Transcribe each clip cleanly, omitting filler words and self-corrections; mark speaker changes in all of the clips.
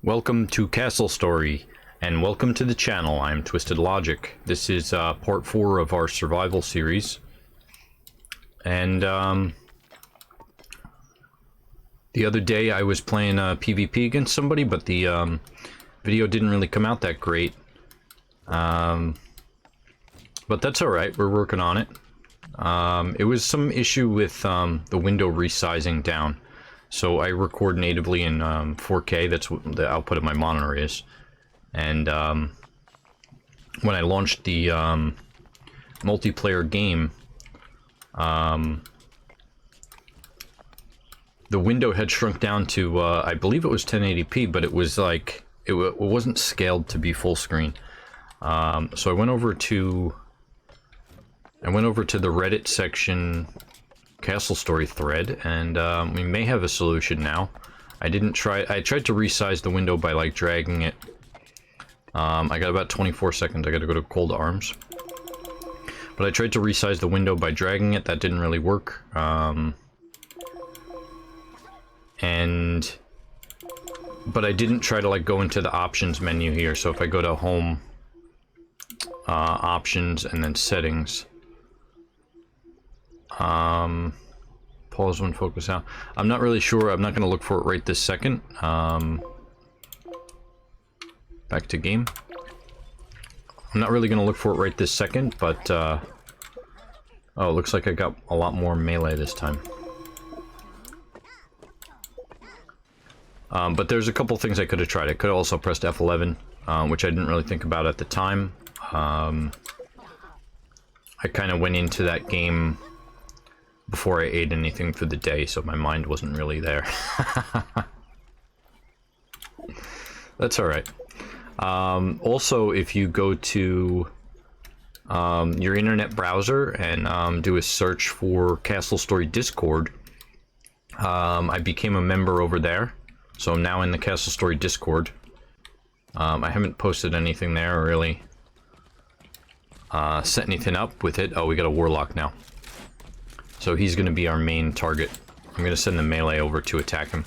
Speaker 1: Welcome to Castle Story, and welcome to the channel. I'm Twisted Logic. This is part 4 of our survival series. And the other day I was playing PvP against somebody, but the video didn't really come out that great. But that's alright, we're working on it. It was some issue with the window resizing down. So I record natively in 4K, that's what the output of my monitor is. And when I launched the multiplayer game, the window had shrunk down to, I believe it was 1080p, but it was like, it wasn't scaled to be full screen. So I went over to the Reddit section Castle Story thread, and we may have a solution now. I tried to resize the window by like dragging it. I got about 24 seconds. I gotta go to Cold Arms. But I tried to resize the window by dragging it. That didn't really work. But I didn't try to like go into the options menu here. So if I go to Home, Options, and then Settings. Pause when focus out. I'm not really sure. I'm not going to look for it right this second. Back to game. I'm not really going to look for it right this second, but oh, it looks like I got a lot more melee this time. But there's a couple things I could have tried. I could have also pressed F11, which I didn't really think about at the time. I kind of went into that game before I ate anything for the day, so my mind wasn't really there. That's alright. Also, if you go to your internet browser and do a search for Castle Story Discord, I became a member over there, so I'm now in the Castle Story Discord. I haven't posted anything there, or really set anything up with it. Oh, we got a Warlock now. So he's going to be our main target. I'm going to send the melee over to attack him.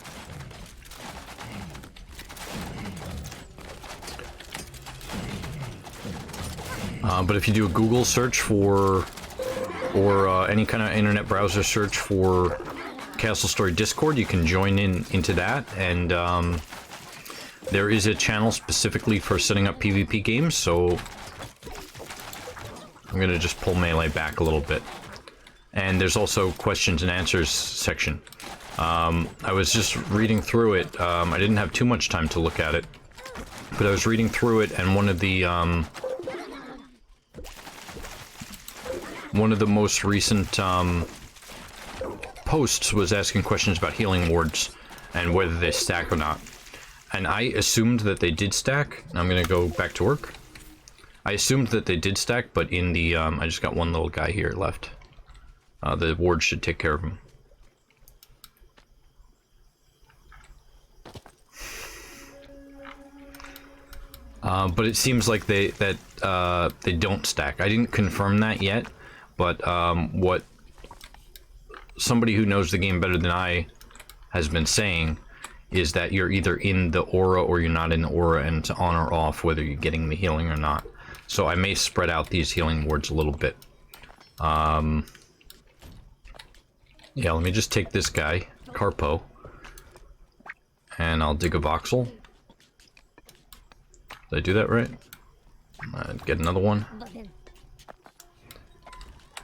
Speaker 1: But if you do a Google search for, or any kind of internet browser search for Castle Story Discord, you can join into that. And there is a channel specifically for setting up PvP games, so I'm going to just pull melee back a little bit. And there's also questions and answers section. I was just reading through it. I didn't have too much time to look at it, but I was reading through it, and one of the most recent posts was asking questions about healing wards and whether they stack or not. And I assumed that they did stack. I'm gonna go back to work. I assumed that they did stack, but in the I just got one little guy here left. The ward should take care of him. But it seems like they don't stack. I didn't confirm that yet, but what somebody who knows the game better than I has been saying is that you're either in the aura or you're not in the aura, and it's on or off whether you're getting the healing or not. So I may spread out these healing wards a little bit. Yeah, let me just take this guy, Carpo, and I'll dig a voxel. Did I do that right? Get another one.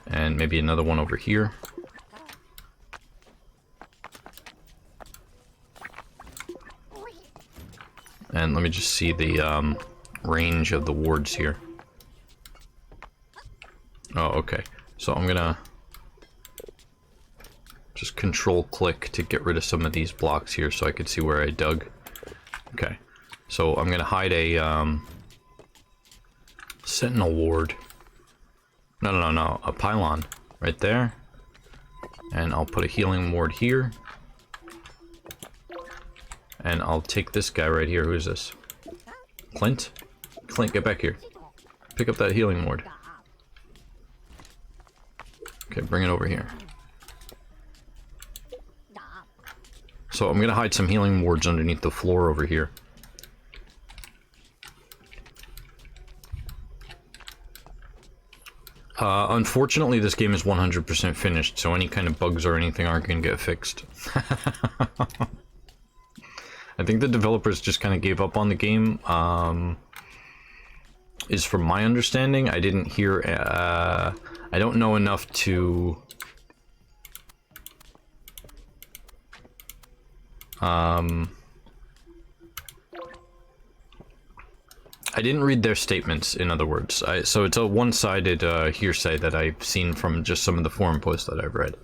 Speaker 1: And maybe another one over here. And let me just see the range of the wards here. Oh, okay. So I'm gonna just control click to get rid of some of these blocks here so I could see where I dug. Okay. So I'm gonna hide a sentinel ward. No, a pylon right there. And I'll put a healing ward here. And I'll take this guy right here. Who is this? Clint? Clint, get back here. Pick up that healing ward. Okay, bring it over here. So I'm gonna hide some healing wards underneath the floor over here. Unfortunately, this game is 100% finished, so any kind of bugs or anything aren't going to get fixed. I think the developers just kind of gave up on the game, is from my understanding. I didn't hear, I don't know enough to, I didn't read their statements, in other words. So it's a one-sided hearsay that I've seen from just some of the forum posts that I've read.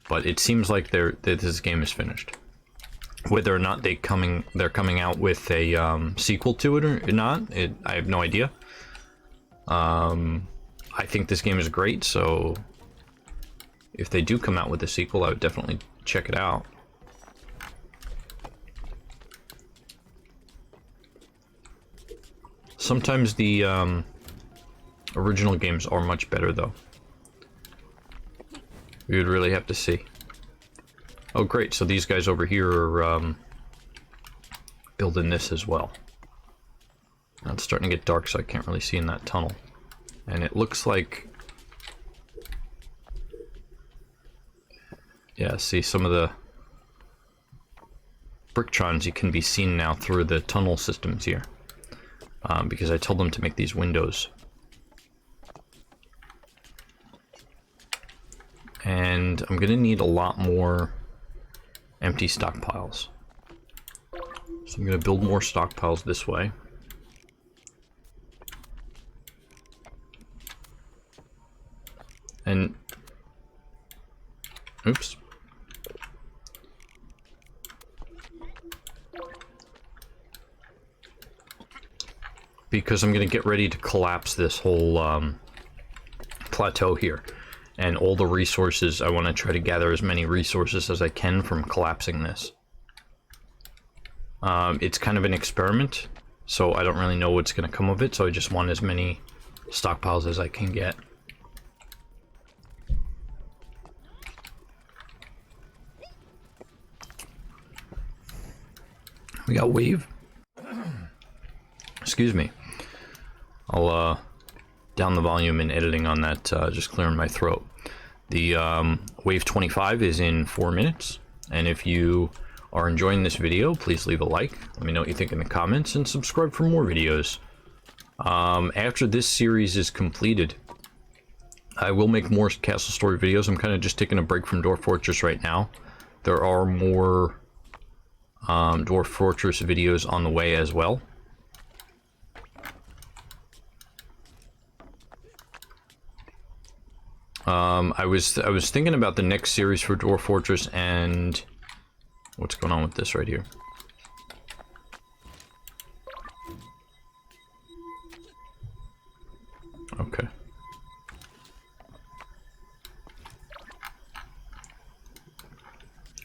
Speaker 1: But it seems like that this game is finished. Whether or not they're coming out with a sequel to it or not, I have no idea. I think this game is great, so if they do come out with a sequel, I would definitely check it out. Sometimes the original games are much better, though. We would really have to see. Oh, great. So these guys over here are building this as well. Now it's starting to get dark, so I can't really see in that tunnel. And it looks like... Yeah, see some of the Bricktrons you can be seen now through the tunnel systems here. Because I told them to make these windows. And I'm gonna need a lot more empty stockpiles. So I'm gonna build more stockpiles this way. And... oops. Because I'm going to get ready to collapse this whole plateau here. And all the resources, I want to try to gather as many resources as I can from collapsing this. It's kind of an experiment, so I don't really know what's going to come of it, so I just want as many stockpiles as I can get. We got wave. Excuse me. I'll down the volume in editing on that, just clearing my throat. The wave 25 is in 4 minutes, and if you are enjoying this video, please leave a like. Let me know what you think in the comments, and subscribe for more videos. After this series is completed, I will make more Castle Story videos. I'm kind of just taking a break from Dwarf Fortress right now. There are more Dwarf Fortress videos on the way as well. I was thinking about the next series for Dwarf Fortress and what's going on with this right here. Okay.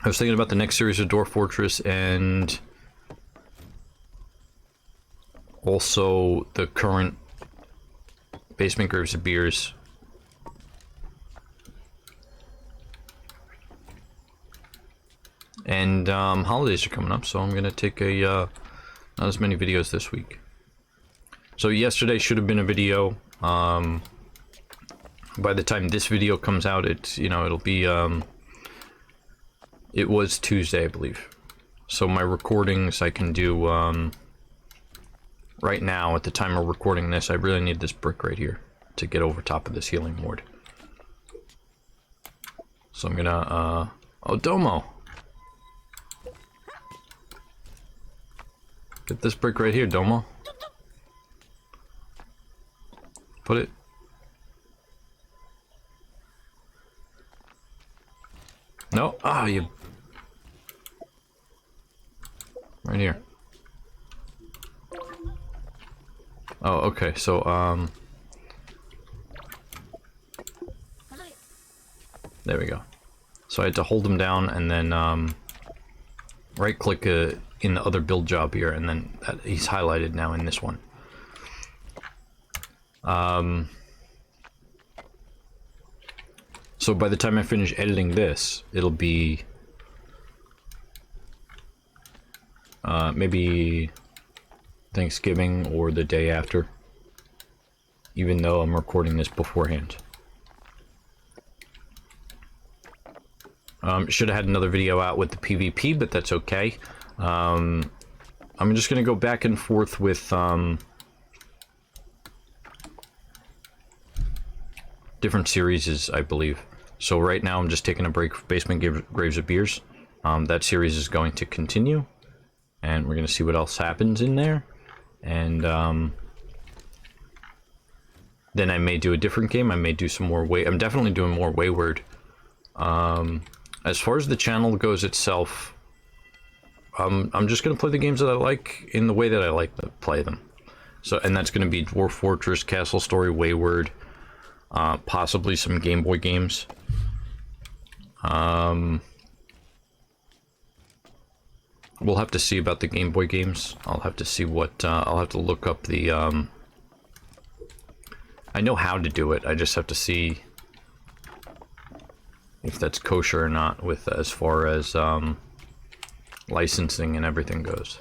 Speaker 1: I was thinking about the next series of Dwarf Fortress and also the current Basement Graves of Beers. And holidays are coming up, so I'm gonna take a not as many videos this week. So yesterday should have been a video. By the time this video comes out, it's, you know, it'll be it was Tuesday, I believe. So my recordings I can do right now at the time of recording this. I really need this brick right here to get over top of this healing ward. So I'm gonna oh, Domo. Get this brick right here, Domo. Put it. No. Ah, you. Right here. Oh, okay. So, there we go. So I had to hold them down and then, right-click in the other build job here, and then he's highlighted now in this one. So by the time I finish editing this, it'll be maybe Thanksgiving or the day after, even though I'm recording this beforehand. Should have had another video out with the PvP, but that's okay. I'm just gonna go back and forth with different series, I believe. So right now I'm just taking a break for Basement Graves of Beers. That series is going to continue, and we're gonna see what else happens in there. And then I may do a different game. I may do some more I'm definitely doing more Wayward. As far as the channel goes itself, I'm just gonna play the games that I like in the way that I like to play them. So, and that's gonna be Dwarf Fortress, Castle Story, Wayward, possibly some Game Boy games. We'll have to see about the Game Boy games. I'll have to see what, I'll have to look up the, I know how to do it, I just have to see if that's kosher or not with, as far as, licensing and everything goes.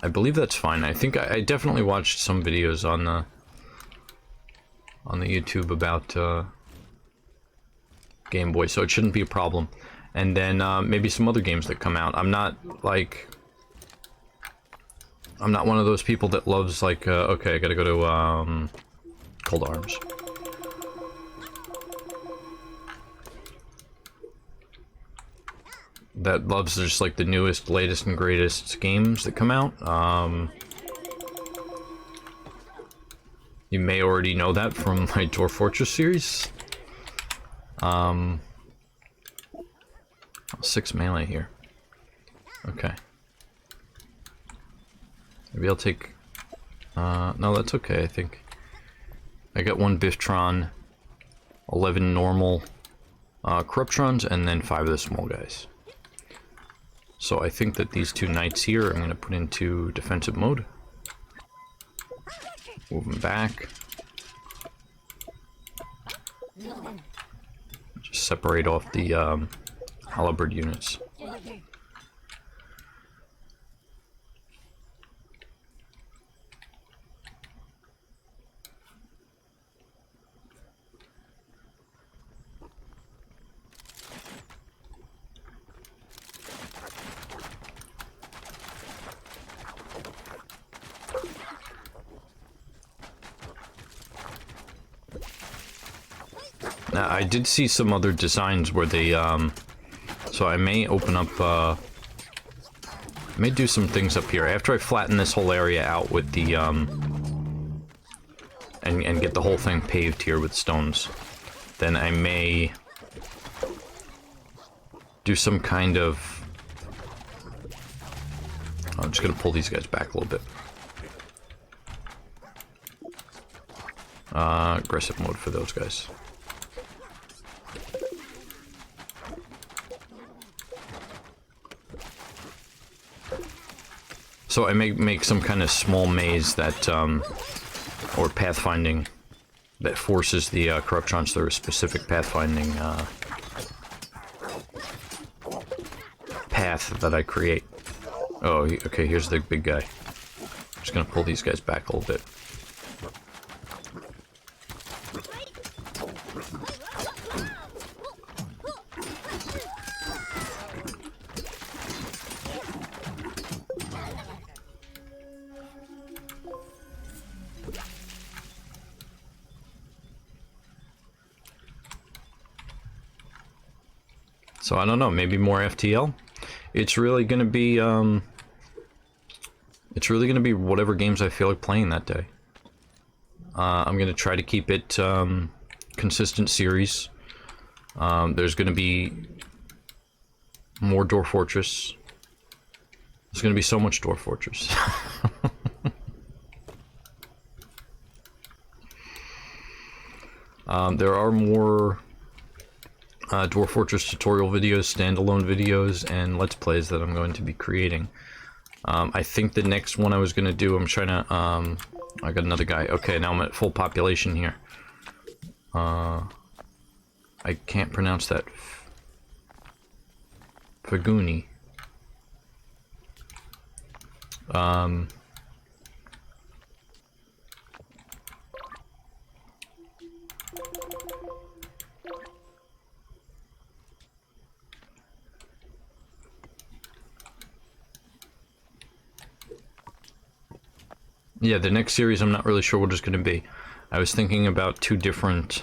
Speaker 1: I believe that's fine. I think I definitely watched some videos on the YouTube about, Game Boy, so it shouldn't be a problem. And then maybe some other games that come out. I'm not one of those people that loves like okay, I gotta go to Cold Arms. That loves just like the newest, latest, and greatest games that come out. You may already know that from my Dwarf Fortress series. 6 melee here. Okay. Maybe I'll take... no, that's okay, I think. I got 1 Bricktrons, 11 normal Corruptrons, and then 5 of the small guys. So I think that these 2 knights here I'm going to put into defensive mode. Move them back. Just separate off the halberd units. Now, I did see some other designs where they, so I may open up, may do some things up here. After I flatten this whole area out with the, and get the whole thing paved here with stones, then I may do some kind of, I'm just gonna pull these guys back a little bit. Aggressive mode for those guys. So I may make some kind of small maze that, or pathfinding, that forces the Corruptrons through a specific pathfinding path that I create. Oh, okay, here's the big guy. I'm just gonna pull these guys back a little bit. So I don't know, maybe more FTL. It's really gonna be whatever games I feel like playing that day. I'm gonna try to keep it consistent series. There's gonna be more Dwarf Fortress. There's gonna be so much Dwarf Fortress. There are more Dwarf Fortress tutorial videos, standalone videos, and Let's Plays that I'm going to be creating. I think the next one I was going to do, I'm trying to, I got another guy. Okay, now I'm at full population here. I can't pronounce that. Faguni. Yeah, the next series I'm not really sure what it's going to be. I was thinking about two different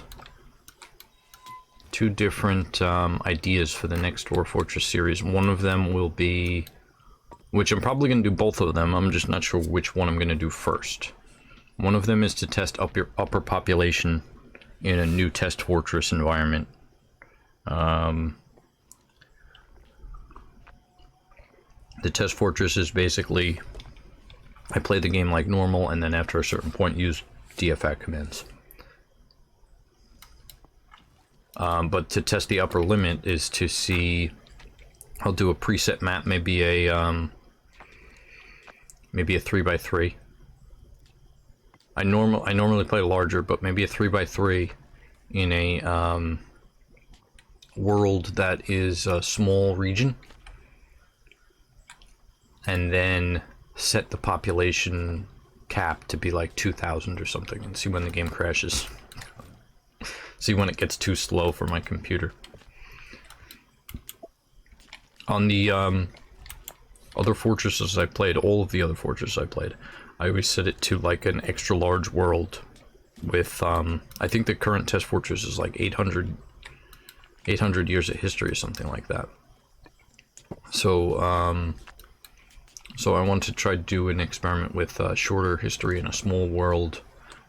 Speaker 1: ideas for the next Dwarf Fortress series. One of them will be, which I'm probably going to do both of them, I'm just not sure which one I'm going to do first. One of them is to test upper population in a new test fortress environment. The test fortress is basically, I play the game like normal, and then after a certain point use DFAT commands. But to test the upper limit is to see, I'll do a preset map, maybe a 3x3. I normally play larger, but maybe a 3x3 in a world that is a small region, and then set the population cap to be like 2,000 or something, and see when the game crashes. See when it gets too slow for my computer. On the other fortresses I played, all of the other fortresses I played, I always set it to like an extra large world with, I think the current test fortress is like 800 years of history or something like that. So, so I want to try to do an experiment with shorter history in a small world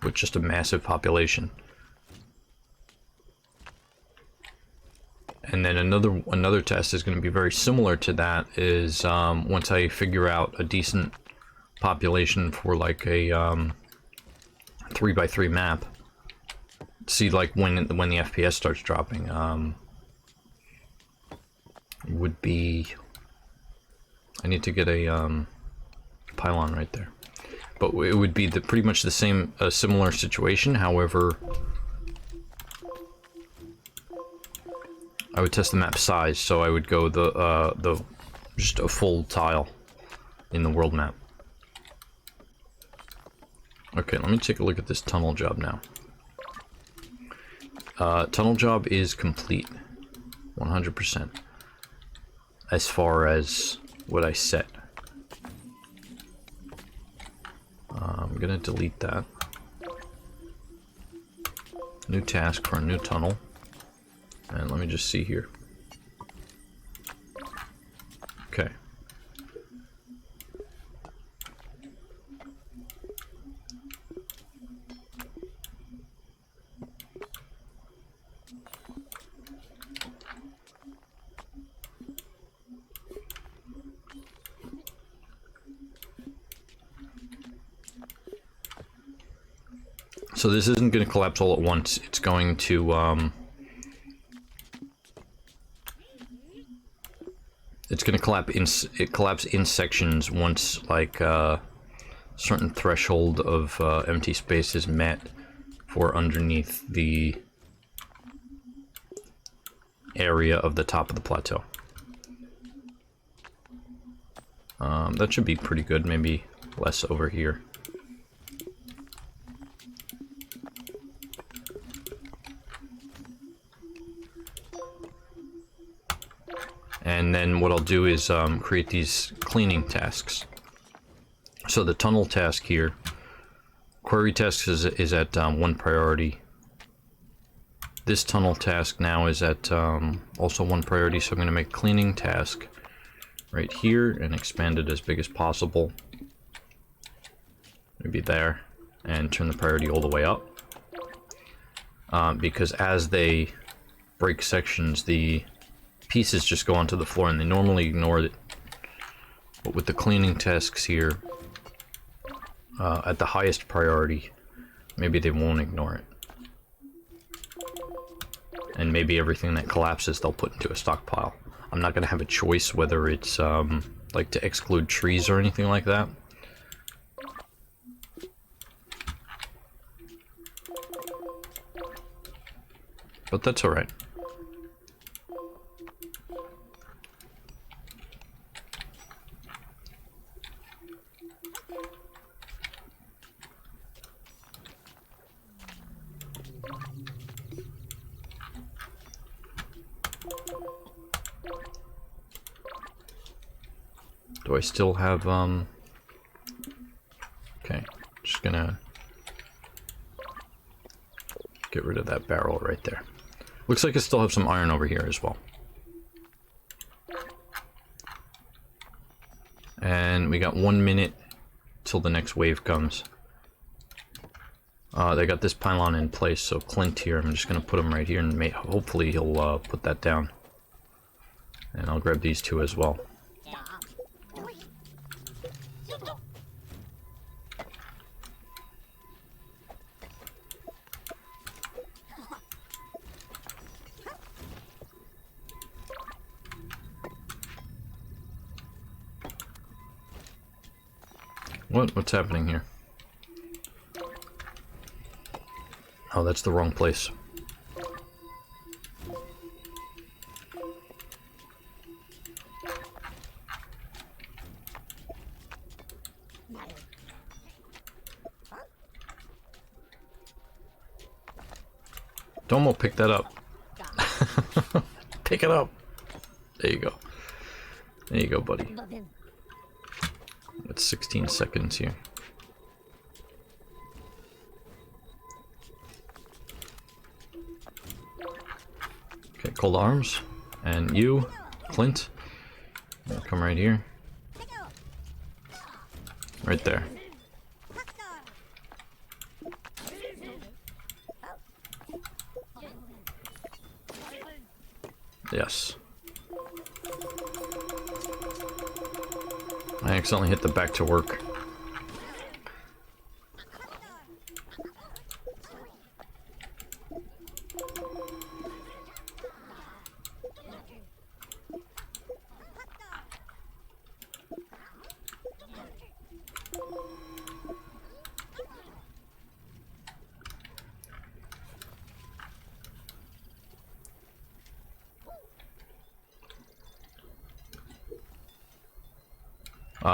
Speaker 1: with just a massive population. And then another test is going to be very similar to that, is once I figure out a decent population for like a 3x3 map, see like when the FPS starts dropping, would be, I need to get a pylon right there, but it would be pretty much the same, a similar situation. However, I would test the map size, so I would go the just a full tile in the world map. Okay, let me take a look at this tunnel job now. Tunnel job is complete, 100%. As far as what I set, I'm gonna delete that. New task for a new tunnel. And let me just see here. Okay. So this isn't going to collapse all at once. It's going to it's going to collapse in sections once like certain threshold of empty space is met for underneath the area of the top of the plateau. That should be pretty good, maybe less over here. And then what I'll do is create these cleaning tasks. So the tunnel task here, query task is at 1 priority. This tunnel task now is at also 1 priority, so I'm going to make cleaning task right here and expand it as big as possible. Maybe there, and turn the priority all the way up. Because as they break sections, the pieces just go onto the floor and they normally ignore it. But with the cleaning tasks here, at the highest priority, maybe they won't ignore it. And maybe everything that collapses they'll put into a stockpile. I'm not going to have a choice whether it's like to exclude trees or anything like that. But that's alright. Do I still have, okay, gonna get rid of that barrel right there. Looks like I still have some iron over here as well. And we got 1 minute till the next wave comes. They got this pylon in place, so Clint here, I'm just gonna put him right here, and hopefully he'll put that down. And I'll grab these two as well. What's happening here? Oh, that's the wrong place. Domo, pick that up. Pick it up. There you go. There you go, buddy. It's 16 seconds here. Okay, cold arms. And you, Clint. Come right here. Right there. Yes. I accidentally hit the back to work.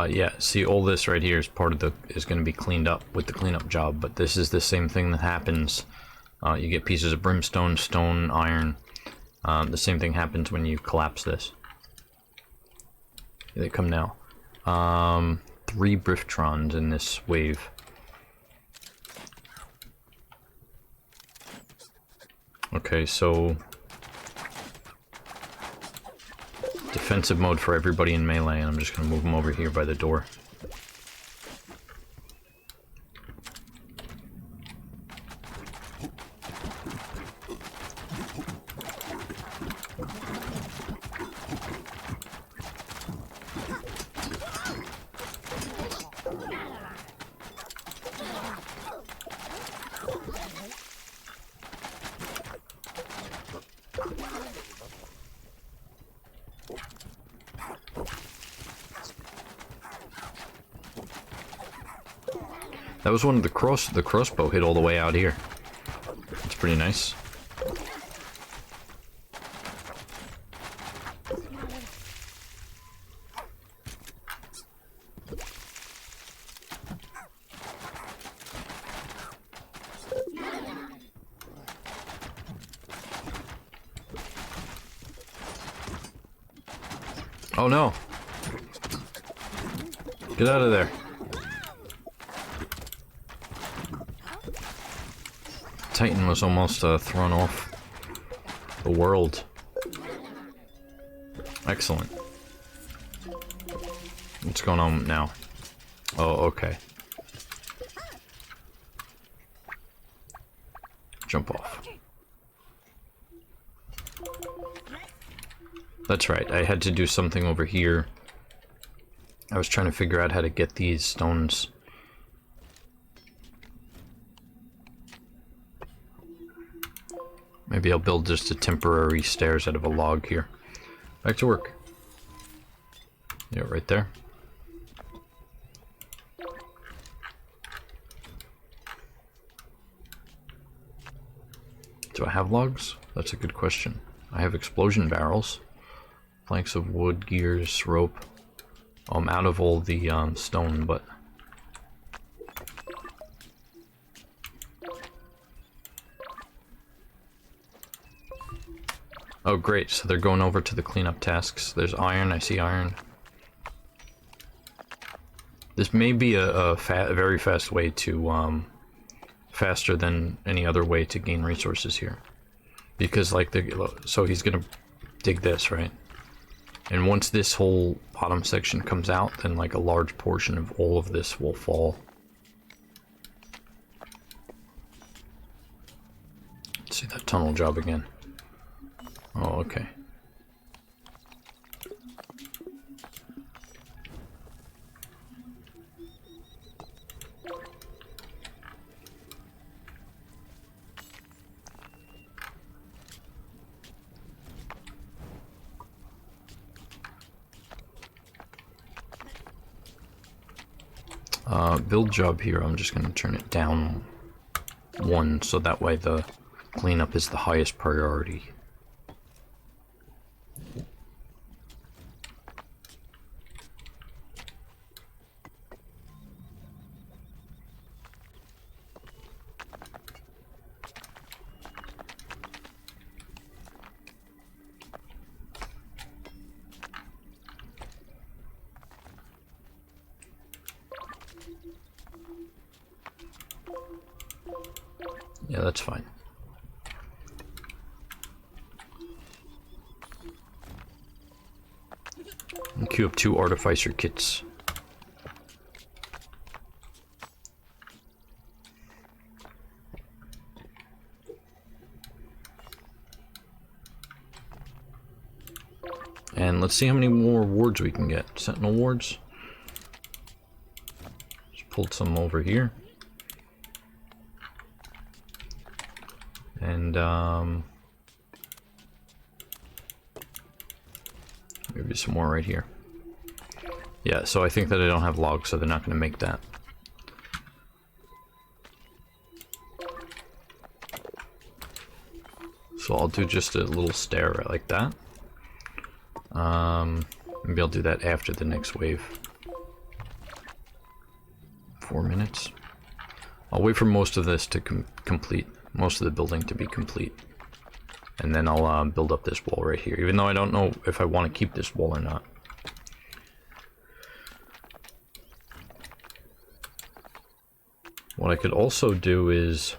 Speaker 1: Yeah, see, all this right here is part of is going to be cleaned up with the cleanup job, but this is the same thing that happens. You get pieces of brimstone, stone, iron. The same thing happens when you collapse this. Here they come now. 3 Bricktrons in this wave. Okay, so defensive mode for everybody in melee, and I'm just going to move them over here by the door. That was one of the crossbow hit all the way out here. It's pretty nice. Oh no! Get out of there. Titan was almost thrown off the world. Excellent. What's going on now? Oh, okay. Jump off. That's right, I had to do something over here. I was trying to figure out how to get these stones. Maybe I'll build just a temporary stairs out of a log here. Back to work. Yeah, right there. Do I have logs? That's a good question. I have explosion barrels, planks of wood, gears, rope. I'm out of all the stone, but oh great, so they're going over to the cleanup tasks. There's iron, I see iron. This may be a very fast way to, faster than any other way to gain resources here. Because, like, so he's gonna dig this, right? And once this whole bottom section comes out, then, like, a large portion of all of this will fall. Let's see that tunnel job again. Oh, okay. Build job here, I'm just going to turn it down 1, so that way the cleanup is the highest priority. Yeah, that's fine. And queue up 2 artificer kits. And let's see how many more wards we can get. Sentinel wards. Just pulled some over here. And maybe some more right here. Yeah, so I think that I don't have logs, so they're not going to make that. So I'll do just a little stair right like that. Maybe I'll do that after the next wave. 4 minutes. I'll wait for most of this to complete. Most of the building to be complete, and then I'll build up this wall right here, even though I don't know if I want to keep this wall or not. What I could also do is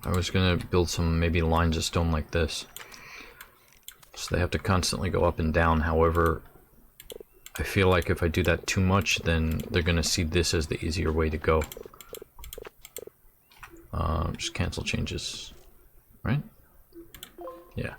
Speaker 1: I was gonna build some maybe lines of stone like this. So they have to constantly go up and down. However, I feel like if I do that too much, then they're going to see this as the easier way to go. Just cancel changes, right? Yeah.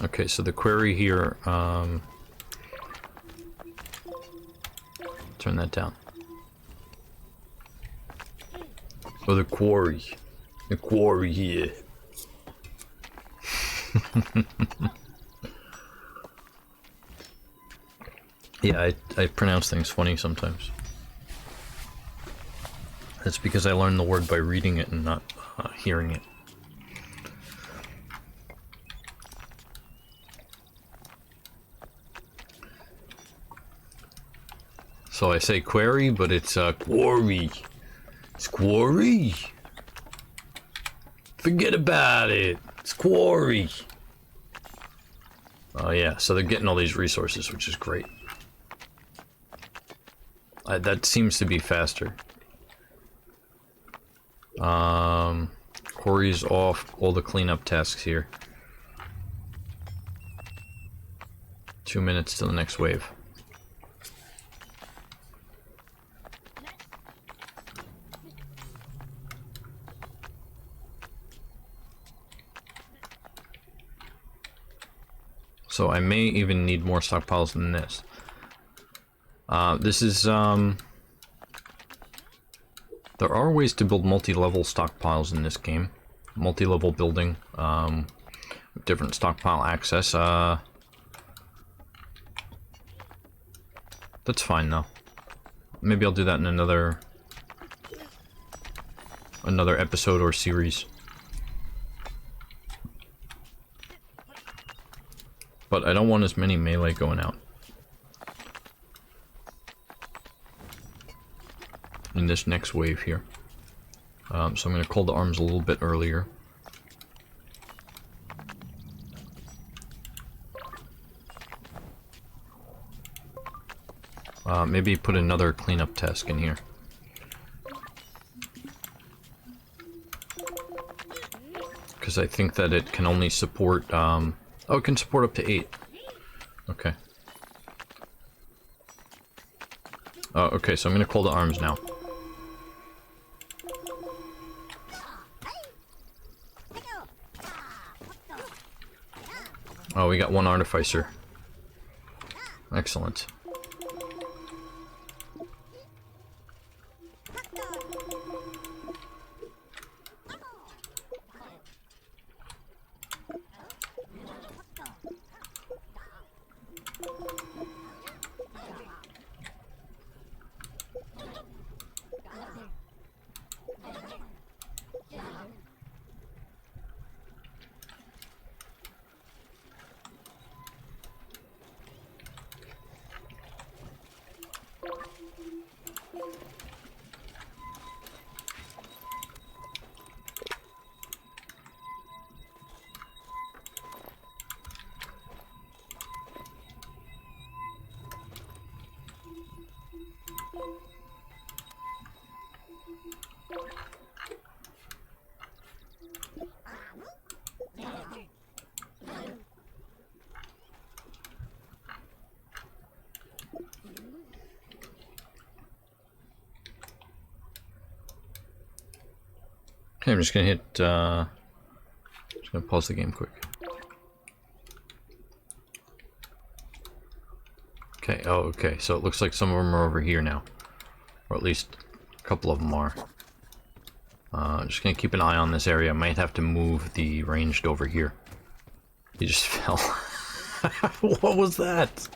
Speaker 1: Okay, so the query here, turn that down. Oh, the quarry here. Yeah, I pronounce things funny sometimes. That's because I learned the word by reading it and not hearing it. So I say query, but it's quarry. It's quarry. Forget about it. It's quarry. Oh yeah, so they're getting all these resources, which is great. That seems to be faster. Quarry's off all the cleanup tasks here. 2 minutes to the next wave. So I may even need more stockpiles than this. This is, there are ways to build multi-level stockpiles in this game. Multi-level building, Different stockpile access. That's fine though. Maybe I'll do that in another episode or series. But I don't want as many melee going out in this next wave here. So I'm going to call the arms a little bit earlier. Maybe put another cleanup task in here. Because I think that it can only support, oh, it can support up to 8. Okay. Okay, so I'm going to call the arms now. Oh, we got one artificer. Excellent. Okay, I'm just gonna hit, just gonna pause the game quick. Okay, oh, okay, so it looks like some of them are over here now. Or at least a couple of them are. Just gonna keep an eye on this area. I might have to move the ranged over here. He just fell. What was that?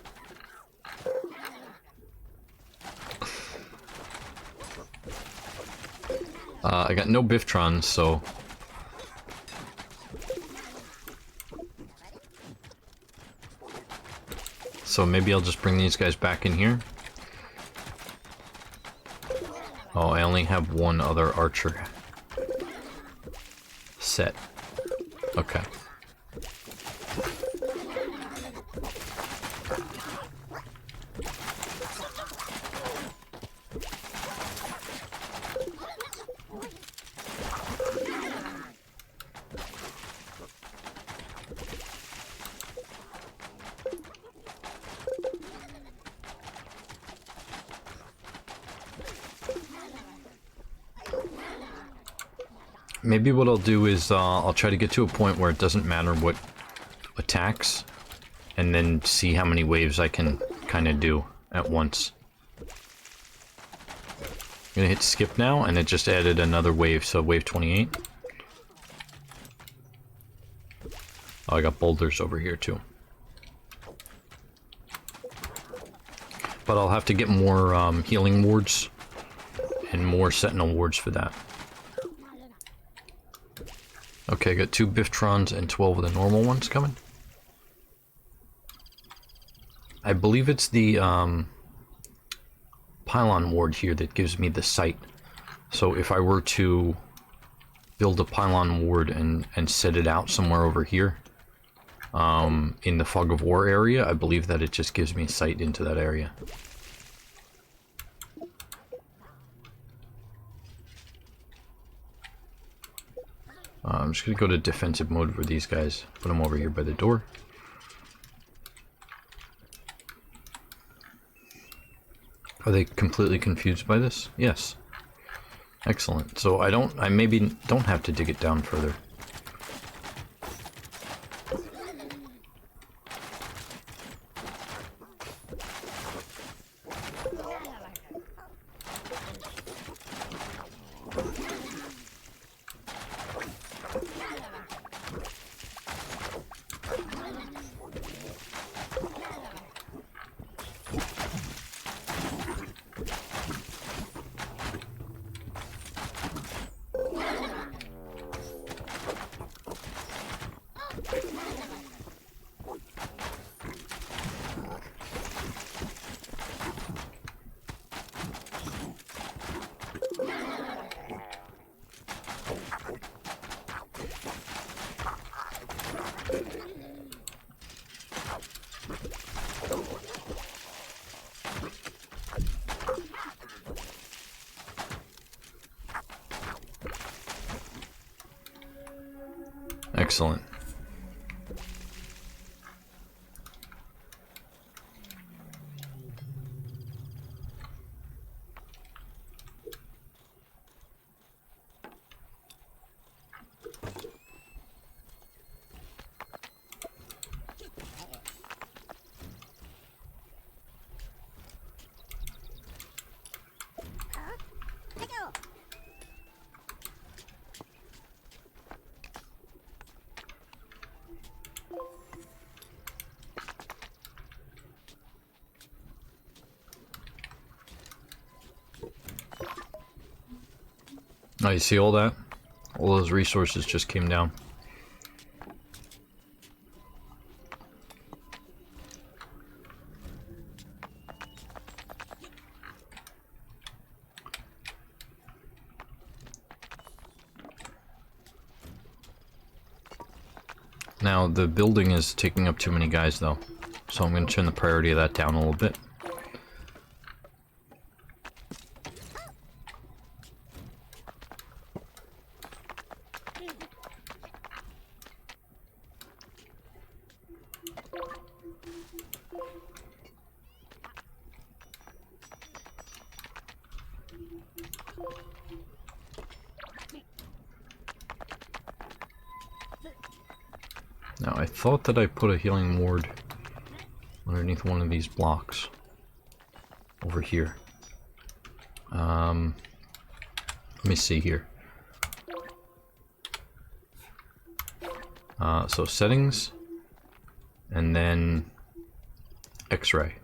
Speaker 1: I got no Bricktrons, so... So maybe I'll just bring these guys back in here. Oh, I only have one other archer set. Okay. Maybe what I'll do is I'll try to get to a point where it doesn't matter what attacks, and then see how many waves I can kind of do at once. I'm gonna hit skip now, and it just added another wave, so wave 28. Oh, I got boulders over here too. But I'll have to get more healing wards and more sentinel wards for that. Okay, I got 2 Bricktrons and 12 of the normal ones coming. I believe it's the pylon ward here that gives me the sight. So if I were to build a pylon ward and set it out somewhere over here, in the fog of war area, I believe that it just gives me sight into that area. I'm just gonna go to defensive mode for these guys. Put them over here by the door. Are they completely confused by this? Yes. Excellent. So I maybe don't have to dig it down further. Excellent. Oh, you see all that? All those resources just came down. Now, the building is taking up too many guys, though. So I'm going to turn the priority of that down a little bit. Now, I thought that I put a healing ward underneath one of these blocks over here. Let me see here. So settings, and then X-ray.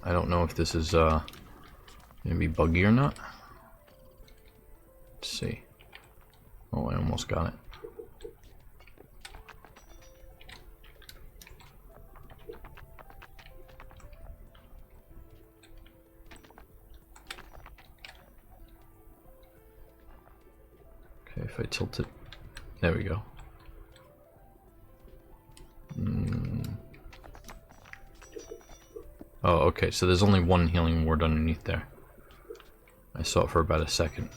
Speaker 1: I don't know if this is gonna be buggy or not. Let's see. Oh, I almost got it. Okay, if I tilt it, there we go. Oh, okay, so there's only one healing ward underneath there. I saw it for about a second.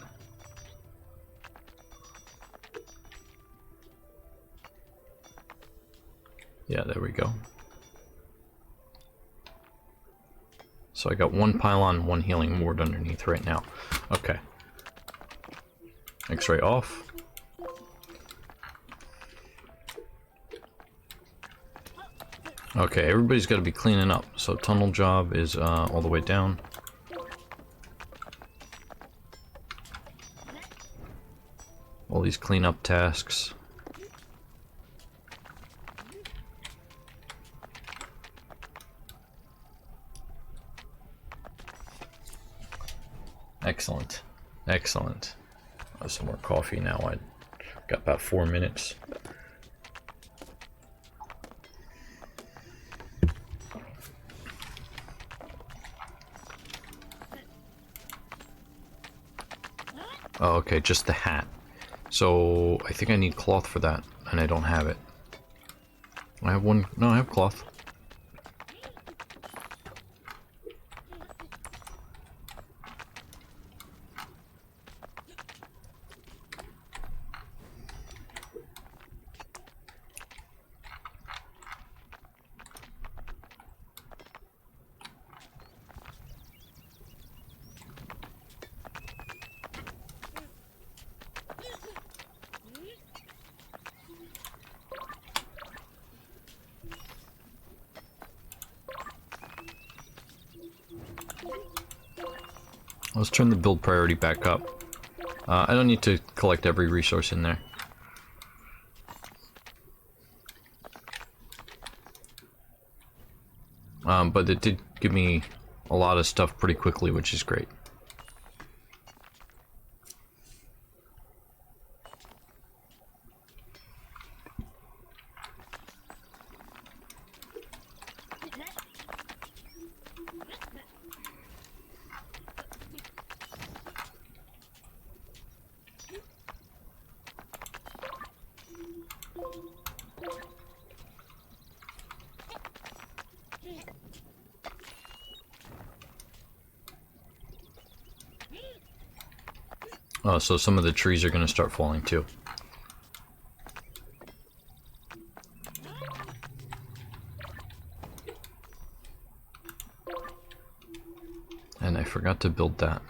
Speaker 1: Yeah, there we go. So I got one pylon, one healing ward underneath right now. Okay. X-ray off. Okay, everybody's got to be cleaning up. So tunnel job is all the way down. All these cleanup tasks. Excellent. Excellent. I'll have some more coffee now. I got about 4 minutes. Oh, okay, just the hat. So I think I need cloth for that, and I don't have it. I have one. No, I have cloth. Let's turn the build priority back up. I don't need to collect every resource in there. But it did give me a lot of stuff pretty quickly, which is great. Oh, so some of the trees are going to start falling too. And I forgot to build that.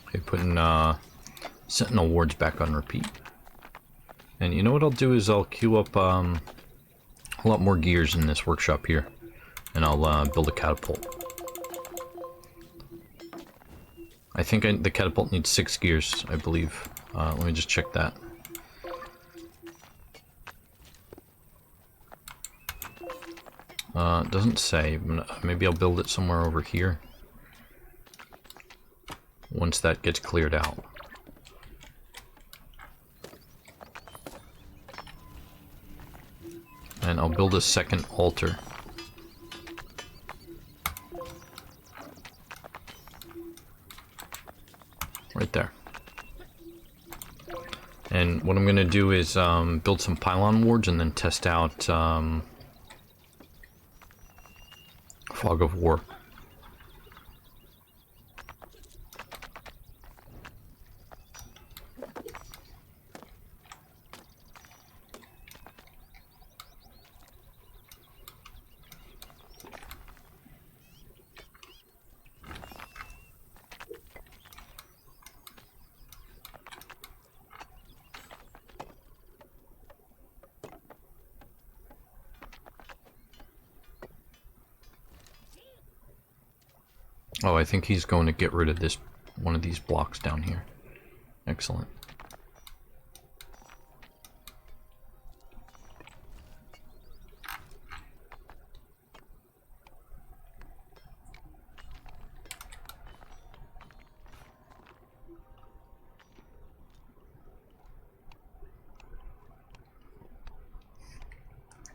Speaker 1: Okay, putting Sentinel wards back on repeat. And you know what I'll do is I'll queue up a lot more gears in this workshop here. And I'll build a catapult. I think the catapult needs 6 gears, I believe. Let me just check that. It doesn't say. Maybe I'll build it somewhere over here. Once that gets cleared out. And I'll build a second altar. Right there. And what I'm going to do is build some pylon wards and then test out Fog of War. Oh, I think he's going to get rid of this one of these blocks down here. Excellent.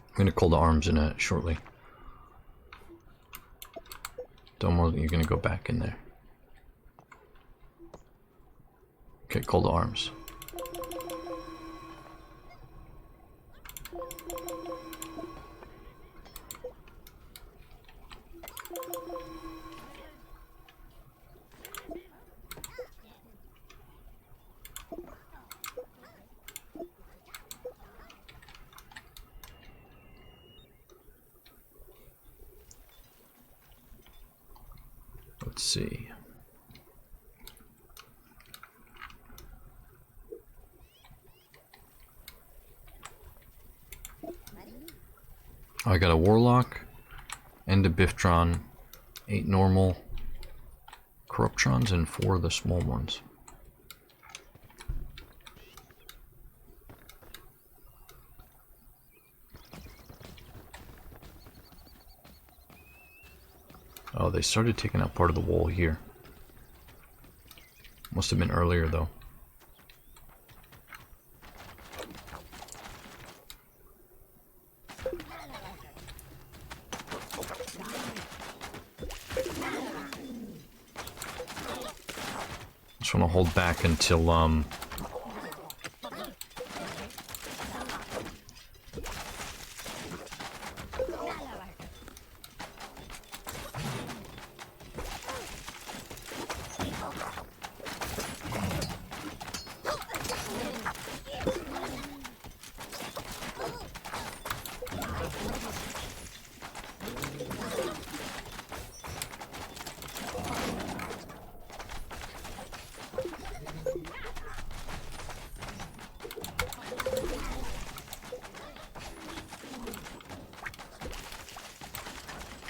Speaker 1: I'm going to call the arms in shortly. Domo, you're going to go back in there. Okay, call the arms. Let's see. I got a Warlock and a Bricktrons, 8 normal Corruptrons, and 4 of the small ones. Oh, they started taking out part of the wall here. Must have been earlier, though. Just want to hold back until,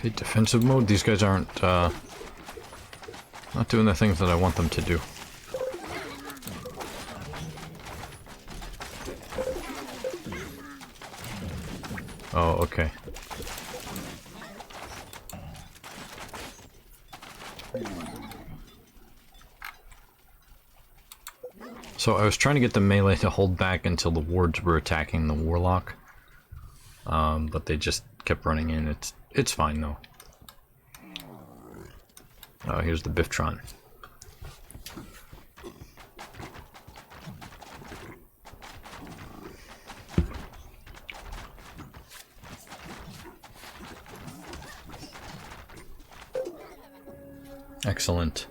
Speaker 1: Okay, defensive mode. These guys aren't, not doing the things that I want them to do. Oh, okay. So I was trying to get the melee to hold back until the wards were attacking the warlock. But they just kept running in. It's fine though. Oh, here's the Bricktrons. Excellent.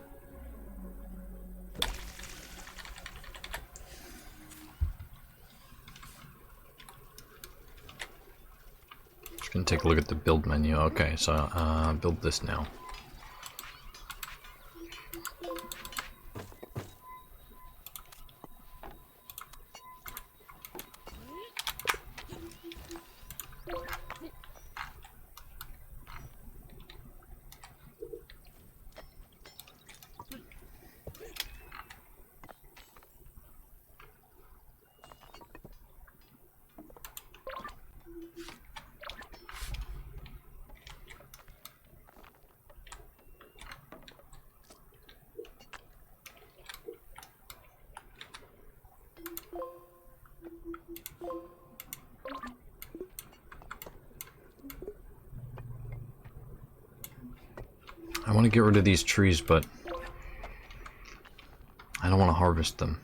Speaker 1: Just gonna take a look at the build menu. Okay, so build this now. I want to get rid of these trees, but I don't want to harvest them.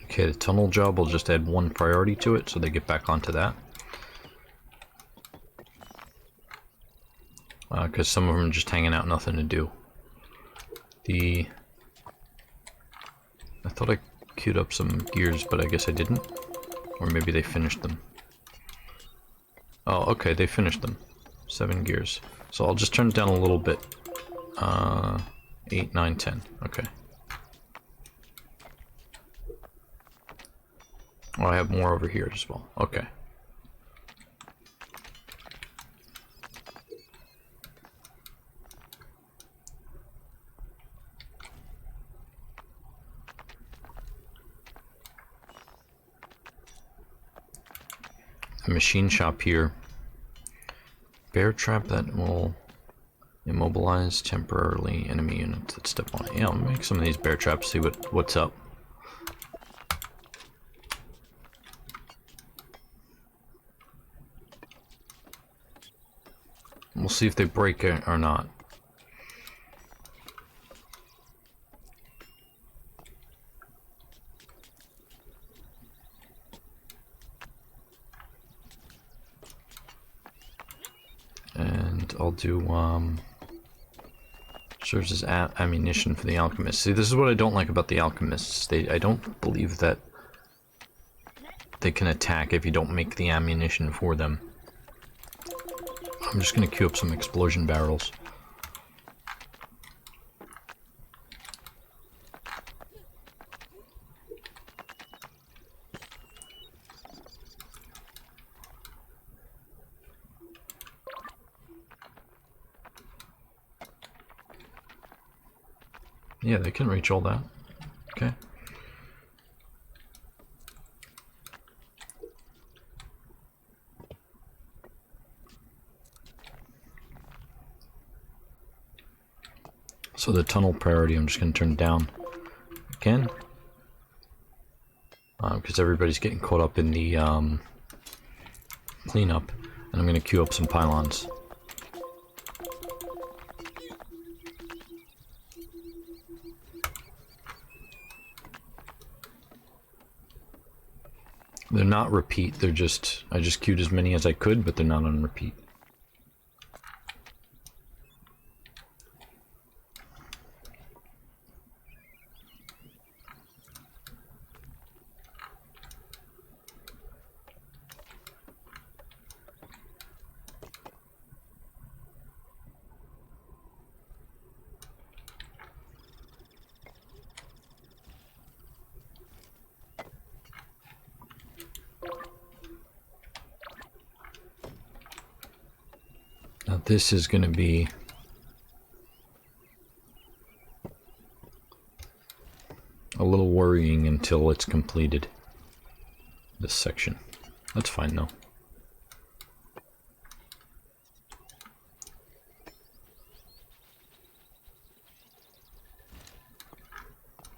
Speaker 1: Okay, the tunnel job will just add one priority to it, so they get back onto that. Because some of them are just hanging out, nothing to do. I thought I queued up some gears, but I guess I didn't. Or maybe they finished them. Oh, okay, they finished them. 7 gears. So I'll just turn it down a little bit. 8, 9, 10. Okay. Oh, I have more over here as well. Okay. A machine shop here. Bear trap that will immobilize temporarily enemy units that step on it. Yeah, I'll make some of these bear traps, see what's up. We'll see if they break it or not. And I'll do, serves as ammunition for the alchemists. See, this is what I don't like about the alchemists. I don't believe that they can attack if you don't make the ammunition for them. I'm just gonna queue up some explosion barrels. Yeah, they can reach all that. Okay. So the tunnel priority, I'm just going to turn down again. Because everybody's getting caught up in the cleanup. And I'm going to queue up some pylons. They're not repeat, they're just, I just queued as many as I could, but they're not on repeat. Now this is going to be a little worrying until it's completed. This section. That's fine though.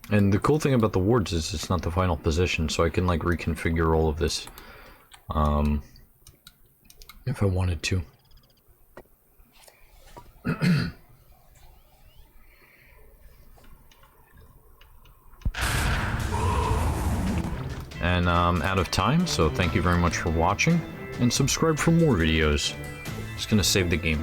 Speaker 1: And the cool thing about the wards is it's not the final position, so I can like reconfigure all of this if I wanted to. And I'm out of time, so thank you very much for watching, and subscribe for more videos. Just gonna save the game.